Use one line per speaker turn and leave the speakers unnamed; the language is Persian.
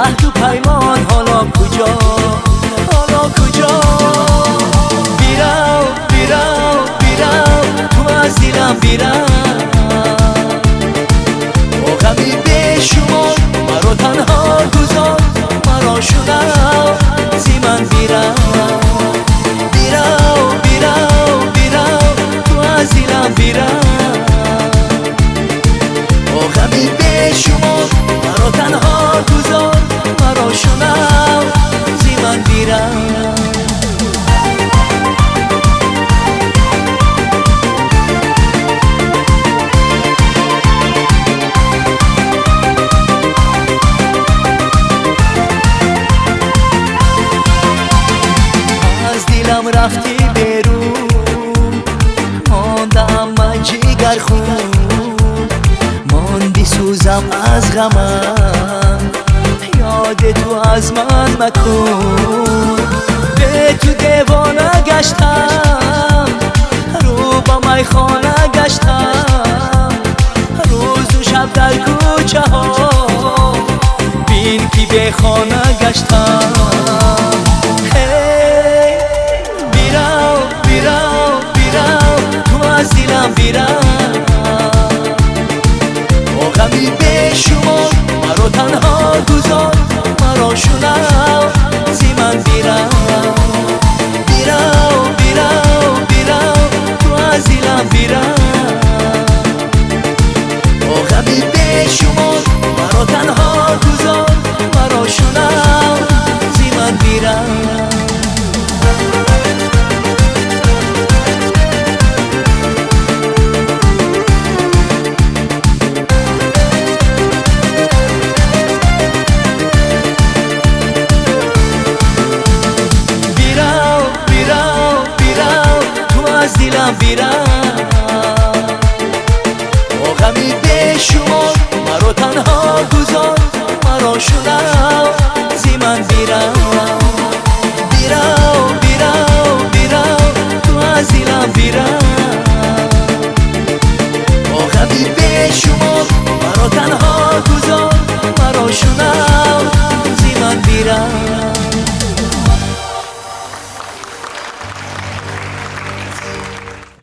عهد و پیمان حالا کجا، حالا کجا؟ بیرو بیرو بیرو تو از دلم بیرو، با غمی بشمار مرا تنها گذار، مرا شدم زی من بیرو بیرو بیرو بیرو تو از دلم بیرو، با غمی بشمار مرا تنها گذار، مرا شدم زی من بیرو. دلم رفتی بیرون، ماندم من جگر خون، ماندی سوزم از غمم، یاد تو از من مکن. به تو دیوانه گشتم، رو با میخانه گشتم، روز و شب در کوچه ها، بین کی به خانه